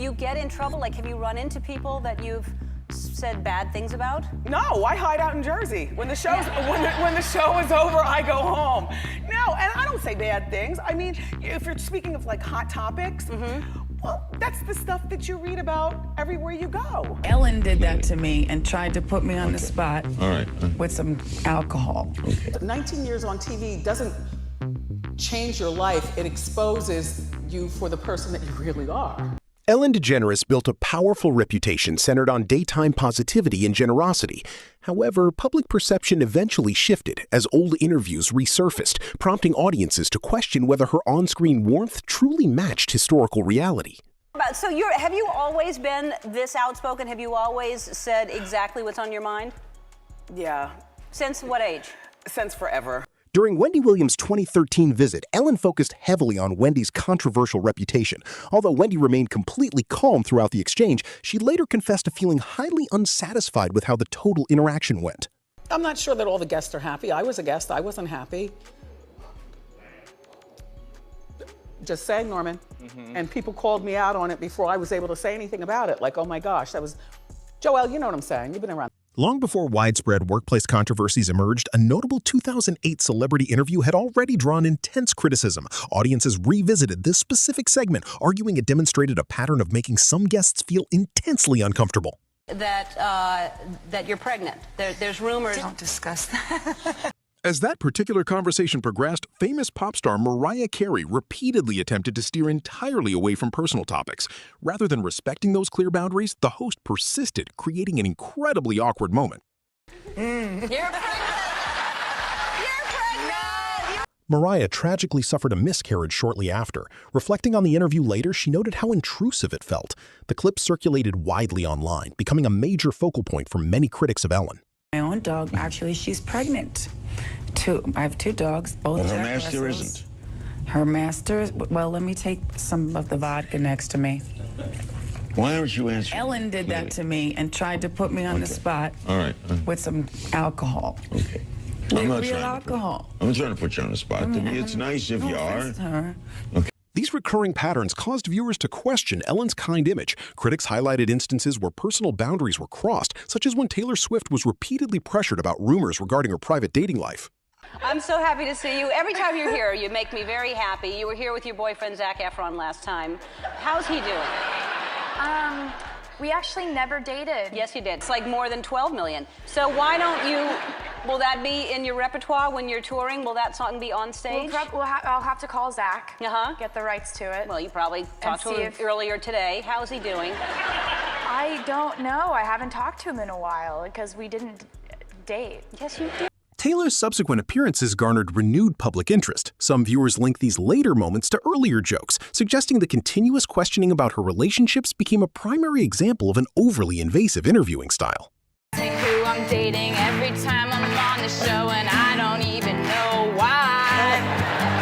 you get in trouble? Like, have you run into people that you've said bad things about? No, I hide out in Jersey. When the show's when the show is over, I go home. No, and I don't say bad things. I mean, if you're speaking of like hot topics, well, that's the stuff that you read about everywhere you go. Ellen did that to me and tried to put me on the spot with some alcohol. 19 years on TV doesn't change your life. It exposes you for the person that you really are. Ellen DeGeneres built a powerful reputation centered on daytime positivity and generosity. However, public perception eventually shifted as old interviews resurfaced, prompting audiences to question whether her on-screen warmth truly matched historical reality. So have you always been this outspoken? Have you always said exactly what's on your mind? Yeah. Since what age? Since forever. During Wendy Williams' 2013 visit, Ellen focused heavily on Wendy's controversial reputation. Although Wendy remained completely calm throughout the exchange, she later confessed to feeling highly unsatisfied with how the total interaction went. I'm not sure that all the guests are happy. I was a guest, I wasn't happy. Just saying, Norman. And people called me out on it before I was able to say anything about it. Like, oh my gosh, that was, Joelle, you know what I'm saying, you've been around. Long before widespread workplace controversies emerged, a notable 2008 celebrity interview had already drawn intense criticism. Audiences revisited this specific segment, arguing it demonstrated a pattern of making some guests feel intensely uncomfortable. That you're pregnant. There's rumors. Don't discuss that. As that particular conversation progressed, famous pop star Mariah Carey repeatedly attempted to steer entirely away from personal topics. Rather than respecting those clear boundaries, the host persisted, creating an incredibly awkward moment. You're pregnant! You're pregnant! Mariah tragically suffered a miscarriage shortly after. Reflecting on the interview later, she noted how intrusive it felt. The clip circulated widely online, becoming a major focal point for many critics of Ellen. My own dog, actually, she's pregnant. I have 2 dogs, both Well, her Jack master Russells. isn't. Her master, well, let me take some of the vodka next to me. Why aren't you answering? Ellen did that to me and tried to put me on the spot with some alcohol. Okay. Real alcohol. I'm not trying to put you on the spot. It's nice if you are. Her. These recurring patterns caused viewers to question Ellen's kind image. Critics highlighted instances where personal boundaries were crossed, such as when Taylor Swift was repeatedly pressured about rumors regarding her private dating life. I'm so happy to see you. Every time you're here, you make me very happy. You were here with your boyfriend, Zac Efron, last time. How's he doing? We actually never dated. Yes, you did. It's like more than 12 million. So why don't you, will that be in your repertoire when you're touring? Will that song be on stage? I'll have to call Zac, Uh-huh. get the rights to it. Well, you probably talked to him earlier today. How's he doing? I don't know. I haven't talked to him in a while because we didn't date. Yes, you did. Taylor's subsequent appearances garnered renewed public interest. Some viewers link these later moments to earlier jokes, suggesting the continuous questioning about her relationships became a primary example of an overly invasive interviewing style. Who I'm dating every time I'm on the show, and I don't even know why,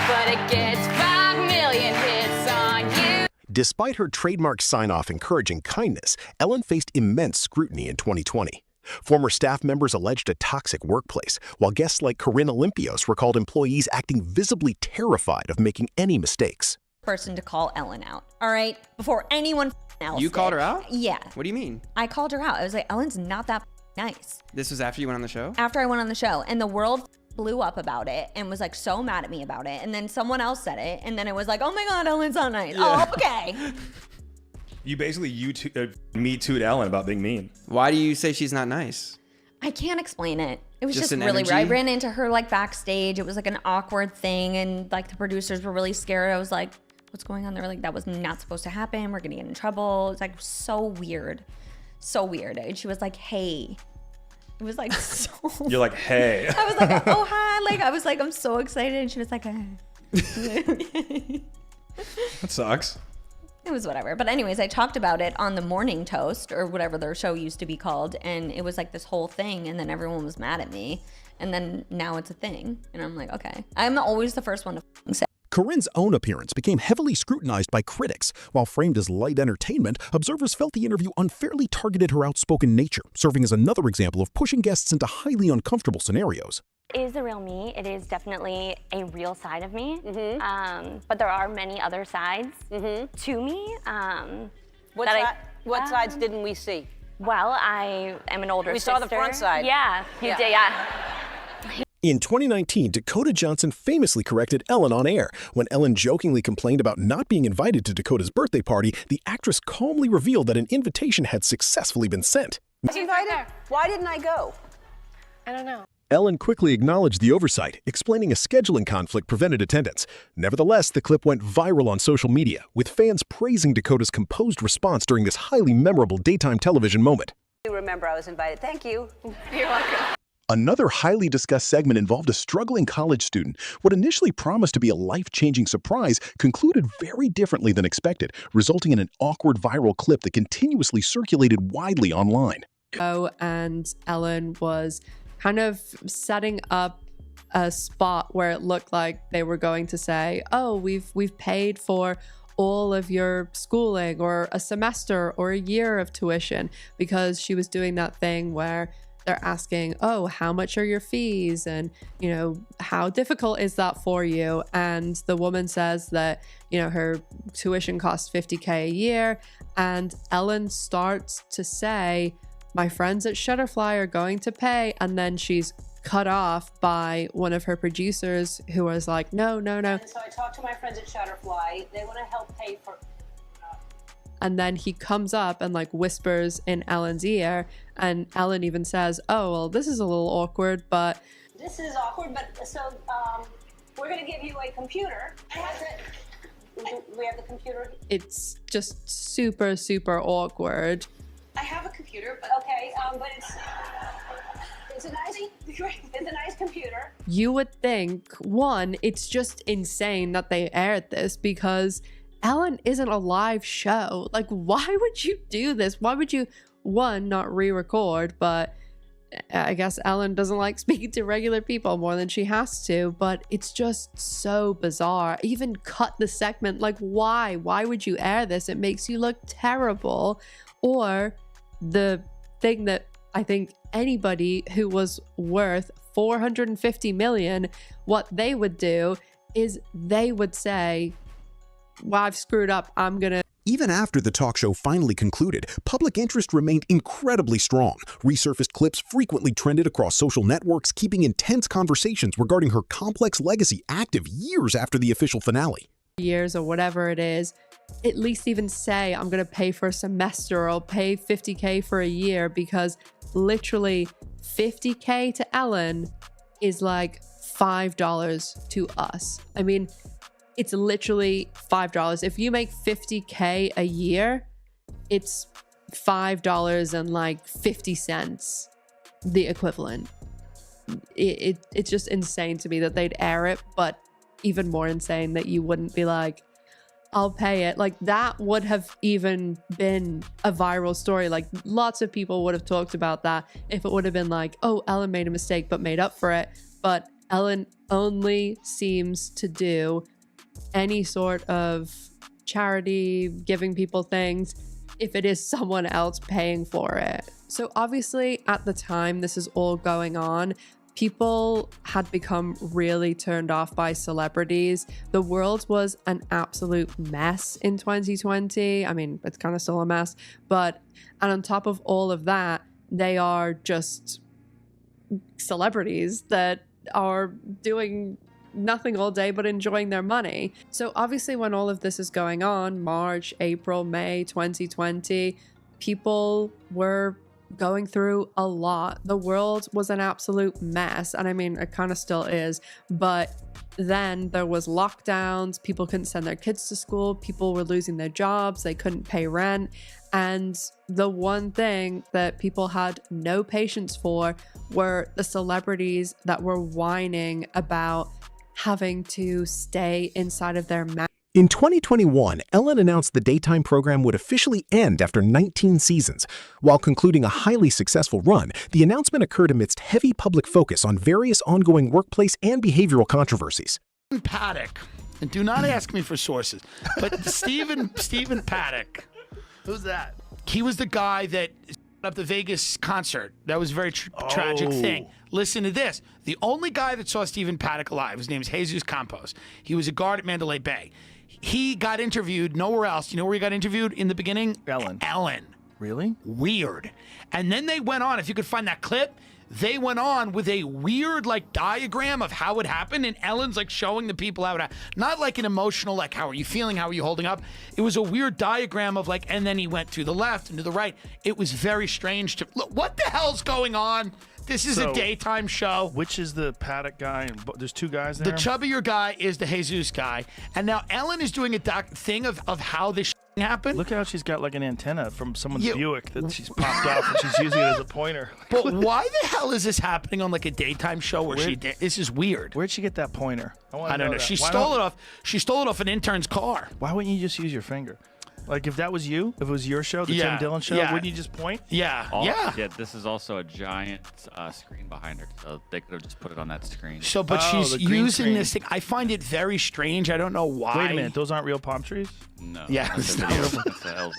but it gets 5 million hits on you. Despite her trademark sign-off encouraging kindness, Ellen faced immense scrutiny in 2020. Former staff members alleged a toxic workplace, while guests like Corinne Olympios recalled employees acting visibly terrified of making any mistakes. Person to call Ellen out, all right? Before anyone else You called did. her out? Yeah. What do you mean? I called her out. I was like, Ellen's not that nice. This was after you went on the show? After I went on the show, and the world blew up about it and was like so mad at me about it. And then someone else said it, and then it was like, oh my God, Ellen's not nice. Yeah. Oh, okay. You basically me too'd Ellen about being mean. Why do you say she's not nice? I can't explain it. It was Just just an really energy? weird. I ran into her like backstage. It was like an awkward thing, and like the producers were really scared. I was like, what's going on? They were like, that was not supposed to happen. We're gonna get in trouble. It's like so weird. So weird. And she was like, hey. It was like so You're like, hey. I was like, oh hi. Like I was like, I'm so excited. And she was like, That sucks. It was whatever. But anyways, I talked about it on the Morning Toast or whatever their show used to be called. And it was like this whole thing. And then everyone was mad at me. And then now it's a thing. And I'm like, okay. I'm always the first one to say. Corinne's own appearance became heavily scrutinized by critics. While framed as light entertainment, observers felt the interview unfairly targeted her outspoken nature, serving as another example of pushing guests into highly uncomfortable scenarios. It is the real me. It is definitely a real side of me. But there are many other sides to me. What, That what sides didn't we see? Well, I am an older sister. We saw the front side. Yeah, you did, yeah. In 2019, Dakota Johnson famously corrected Ellen on air. When Ellen jokingly complained about not being invited to Dakota's birthday party, the actress calmly revealed that an invitation had successfully been sent. Was invited? Why didn't I go? I don't know. Ellen quickly acknowledged the oversight, explaining a scheduling conflict prevented attendance. Nevertheless, the clip went viral on social media, with fans praising Dakota's composed response during this highly memorable daytime television moment. You remember I was invited. Thank you. You're welcome. Another highly discussed segment involved a struggling college student. What initially promised to be a life-changing surprise concluded very differently than expected, resulting in an awkward viral clip that continuously circulated widely online. And Ellen was kind of setting up a spot where it looked like they were going to say, oh, we've paid for all of your schooling or a semester or a year of tuition, because she was doing that thing where they're asking, oh, how much are your fees? And, you know, how difficult is that for you? And the woman says that, you know, her tuition costs $50K a year. And Ellen starts to say, my friends at Shutterfly are going to pay. And then she's cut off by one of her producers who was like, no. And so I talked to my friends at Shutterfly. They want to help pay for... And then he comes up and like whispers in Ellen's ear, and Ellen even says, oh, well, this is a little awkward, but... This is awkward, but so we're going to give you a computer. We have the computer. It's just super, super awkward. I have a computer, but okay, but it's a nice computer. You would think, one, it's just insane that they aired this, because Ellen isn't a live show. Like, why would you do this? Why would you, one, not re-record? But I guess Ellen doesn't like speaking to regular people more than she has to, but it's just so bizarre. Even cut the segment. Like, why? Why would you air this? It makes you look terrible. Or the thing that I think anybody who was worth $450 million, what they would do is they would say, well, I've screwed up, I'm gonna... Even after the talk show finally concluded, public interest remained incredibly strong. Resurfaced clips frequently trended across social networks, keeping intense conversations regarding her complex legacy active years after the official finale. Years or whatever it is, at least even say, I'm gonna pay for a semester, or I'll pay $50K for a year, because literally $50K to Ellen is like $5 to us. I mean, it's literally $5. If you make $50K a year, it's $5.50, the equivalent. It's just insane to me that they'd air it, but even more insane that you wouldn't be like, I'll pay it. Like, that would have even been a viral story. Like, lots of people would have talked about that if it would have been like, oh, Ellen made a mistake but made up for it. But Ellen only seems to do any sort of charity, giving people things, if it is someone else paying for it. So obviously at the time this is all going on, people had become really turned off by celebrities. The world was an absolute mess in 2020. I mean, it's kind of still a mess, and on top of all of that, they are just celebrities that are doing nothing all day but enjoying their money. So obviously when all of this is going on, March, April, May 2020, people were going through a lot. The world was an absolute mess, and I mean, it kind of still is, but then there was lockdowns, people couldn't send their kids to school, people were losing their jobs, they couldn't pay rent, and the one thing that people had no patience for were the celebrities that were whining about having to stay inside of their mouth. In 2021, Ellen announced the daytime program would officially end after 19 seasons. While concluding a highly successful run, the announcement occurred amidst heavy public focus on various ongoing workplace and behavioral controversies. Paddock, and do not ask me for sources, but Stephen Paddock. Who's that? He was the guy that up the Vegas concert. That was a very tragic thing. Listen to this. The only guy that saw Stephen Paddock alive, his name is Jesus Campos. He was a guard at Mandalay Bay. He got interviewed nowhere else. You know where he got interviewed in the beginning? Ellen. Ellen. Really? Weird. And then they went on, if you could find that clip, they went on with a weird like diagram of how it happened, and Ellen's like showing the people how it happened. Not like an emotional, like how are you feeling, how are you holding up. It was a weird diagram of like, and then he went to the left and to the right. It was very strange to, look, what the hell's going on? This is a daytime show. Which is the Paddock guy? There's two guys there? The chubbier guy is the Jesus guy. And now Ellen is doing a thing of how this happened. Look how she's got like an antenna from someone's Buick that she's popped off and she's using it as a pointer. But why the hell is this happening on like a daytime show where this is weird? Where'd she get that pointer? I don't know. She stole it off. She stole it off an intern's car. Why wouldn't you just use your finger? Like if that was you, if it was your show, the Tim Dillon show, wouldn't you just point? Yeah, Yeah, this is also a giant screen behind her, so they could have just put it on that screen. So, but she's using this thing. I find it very strange. I don't know why. Wait a minute, those aren't real palm trees? No. Yeah,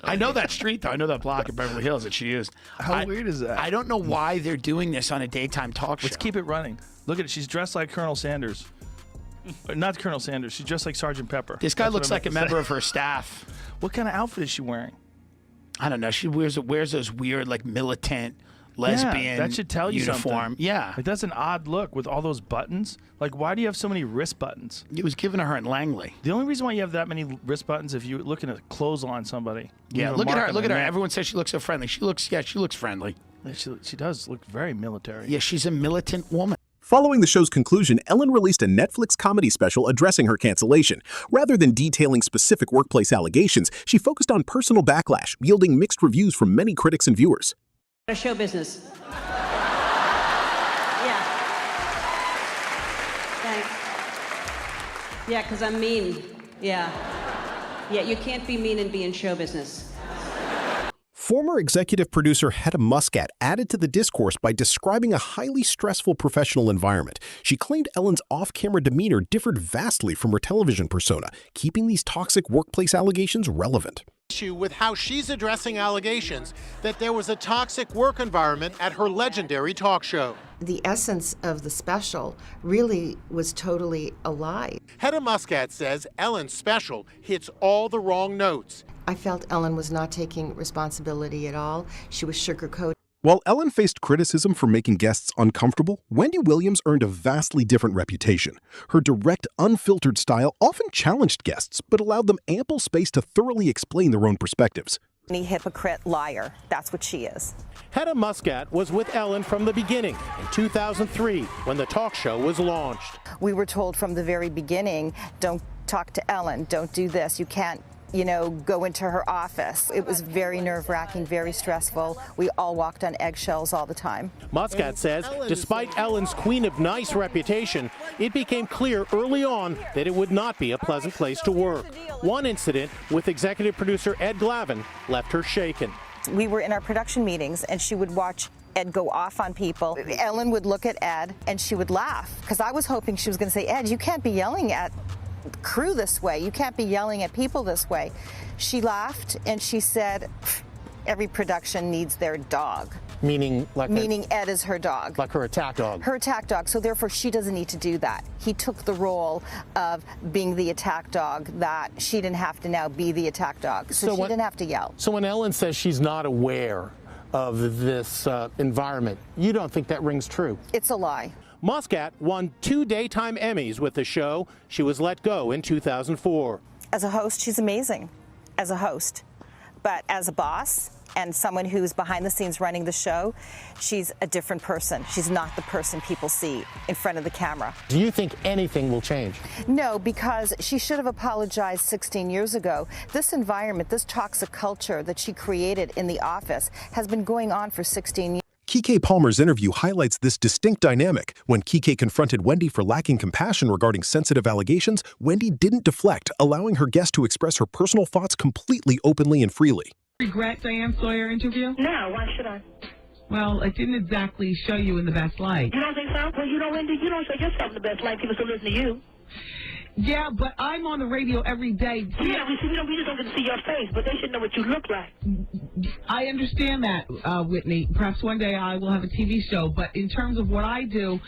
I know that street though. I know that block in Beverly Hills that she used. How weird is that? I don't know why they're doing this on a daytime talk show. Let's keep it running. Look at it. She's dressed like Colonel Sanders. Not Colonel Sanders. She's dressed like Sergeant Pepper. This guy looks like a member of her staff. What kind of outfit is she wearing? I don't know. She wears those weird, like, militant, lesbian that should tell you uniform. Something. Yeah. Like, that's an odd look with all those buttons. Like, why do you have so many wrist buttons? It was given to her in Langley. The only reason why you have that many wrist buttons if you're looking to clothesline somebody. Yeah, look at her. Look at her. Everyone says she looks so friendly. She looks friendly. She does look very military. Yeah, she's a militant woman. Following the show's conclusion, Ellen released a Netflix comedy special addressing her cancellation. Rather than detailing specific workplace allegations, she focused on personal backlash, yielding mixed reviews from many critics and viewers. Show business. Yeah. Thanks. Yeah, because I'm mean. Yeah. Yeah, you can't be mean and be in show business. Former executive producer Hedda Muscat added to the discourse by describing a highly stressful professional environment. She claimed Ellen's off-camera demeanor differed vastly from her television persona, keeping these toxic workplace allegations relevant. Issue with how she's addressing allegations that there was a toxic work environment at her legendary talk show. The essence of the special really was totally a lie. Hedda Muscat says Ellen's special hits all the wrong notes. I felt Ellen was not taking responsibility at all. She was sugarcoating. While Ellen faced criticism for making guests uncomfortable, Wendy Williams earned a vastly different reputation. Her direct, unfiltered style often challenged guests, but allowed them ample space to thoroughly explain their own perspectives. Hypocrite liar. That's what she is. Hedda Muscat was with Ellen from the beginning in 2003 when the talk show was launched. We were told from the very beginning, don't talk to Ellen, don't do this, you can't go into her office. It was very nerve-wracking, very stressful. We all walked on eggshells all the time. Muscat says, despite Ellen's Queen of Nice reputation, it became clear early on that it would not be a pleasant place to work. One incident with executive producer Ed Glavin left her shaken. We were in our production meetings, and she would watch Ed go off on people. Ellen would look at Ed, and she would laugh, because I was hoping she was going to say, Ed, you can't be yelling at crew this way. You can't be yelling at people this way. She laughed and she said, every production needs their dog. Meaning Ed is her dog. Like her attack dog. Her attack dog. So therefore she doesn't need to do that. He took the role of being the attack dog that she didn't have to now be the attack dog. So she didn't have to yell. So when Ellen says she's not aware of this environment, you don't think that rings true? It's a lie. Muscat won 2 daytime Emmys with the show. She was let go in 2004. As a host, she's amazing, as a host. But as a boss and someone who's behind the scenes running the show, she's a different person. She's not the person people see in front of the camera. Do you think anything will change? No, because she should have apologized 16 years ago. This environment, this toxic culture that she created in the office has been going on for 16 years. Keke Palmer's interview highlights this distinct dynamic. When Keke confronted Wendy for lacking compassion regarding sensitive allegations, Wendy didn't deflect, allowing her guest to express her personal thoughts completely openly and freely. Regret Diane Sawyer interview? No, why should I? Well, it didn't exactly show you in the best light. You don't think so? Well, Wendy, you don't show yourself in the best light. People still listen to you. Yeah, but I'm on the radio every day. Yeah, we just don't get to see your face, but they should know what you look like. I understand that, Whitney. Perhaps one day I will have a TV show, but in terms of what I do,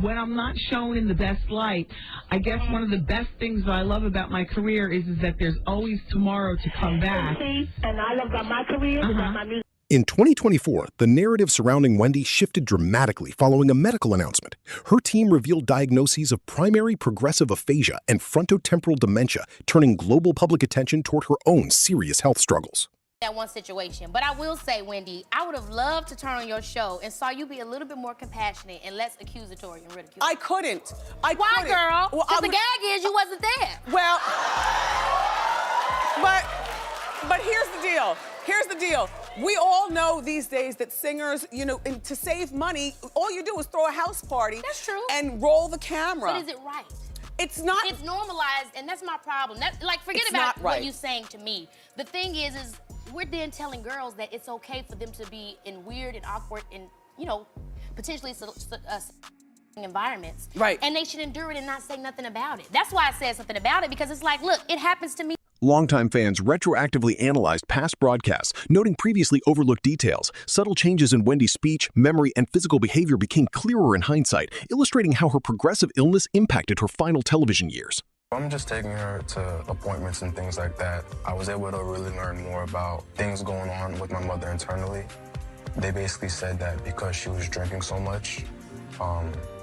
when I'm not shown in the best light, I guess one of the best things that I love about my career is that there's always tomorrow to come back. See, and I love about my career, about my music. In 2024, the narrative surrounding Wendy shifted dramatically following a medical announcement. Her team revealed diagnoses of primary progressive aphasia and frontotemporal dementia, turning global public attention toward her own serious health struggles. That one situation. But I will say, Wendy, I would have loved to turn on your show and saw you be a little bit more compassionate and less accusatory and ridiculous. I couldn't. Why, girl? Well, because the gag is you wasn't there. Well, but here's the deal. Here's the deal. We all know these days that singers, you know, to save money, all you do is throw a house party. That's true. And roll the camera. But is it right? It's not. It's normalized, and that's my problem. Forget It's about not right. what you're saying to me. The thing is we're then telling girls that it's okay for them to be in weird and awkward and, you know, potentially environments. Right. And they should endure it and not say nothing about it. That's why I said something about it, because it's like, look, it happens to me. Longtime fans retroactively analyzed past broadcasts, noting previously overlooked details. Subtle changes in Wendy's speech, memory, and physical behavior became clearer in hindsight, illustrating how her progressive illness impacted her final television years. I'm just taking her to appointments and things like that. I was able to really learn more about things going on with my mother internally. They basically said that because she was drinking so much,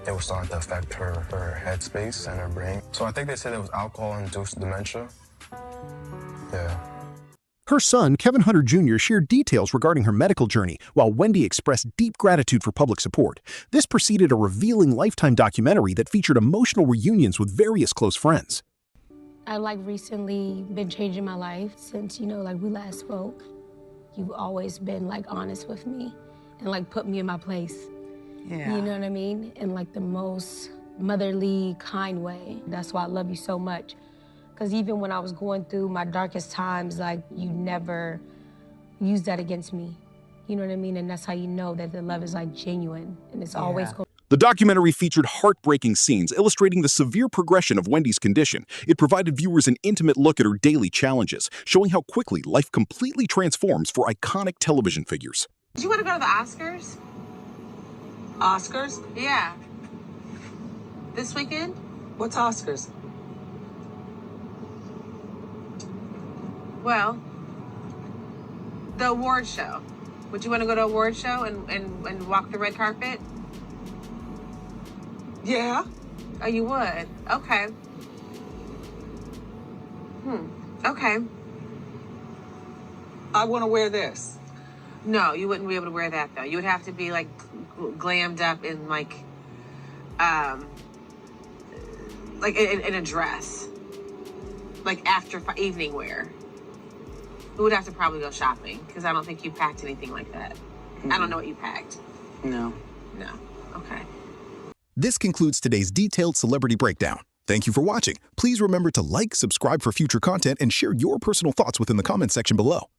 it was starting to affect her headspace and her brain. So I think they said it was alcohol-induced dementia. Yeah. Her son, Kevin Hunter Jr., shared details regarding her medical journey, while Wendy expressed deep gratitude for public support. This preceded a revealing Lifetime documentary that featured emotional reunions with various close friends. I recently been changing my life since, we last spoke. You've always been honest with me and put me in my place. Yeah. You know what I mean? In the most motherly, kind way. That's why I love you so much. Because even when I was going through my darkest times, you never used that against me. You know what I mean? And that's how you know that the love is genuine and it's always going. The documentary featured heartbreaking scenes illustrating the severe progression of Wendy's condition. It provided viewers an intimate look at her daily challenges, showing how quickly life completely transforms for iconic television figures. Do you want to go to the Oscars? Oscars? Yeah. This weekend? What's Oscars? Well, the award show. Would you want to go to an award show and walk the red carpet? Yeah. Oh, you would? Okay. Okay. I want to wear this. No, you wouldn't be able to wear that, though. You would have to be, glammed up in, in a dress. After evening wear. We would have to probably go shopping, because I don't think you packed anything like that. I don't know what you packed. No. No. Okay. This concludes today's detailed celebrity breakdown. Thank you for watching. Please remember to like, subscribe for future content, and share your personal thoughts within the comments section below.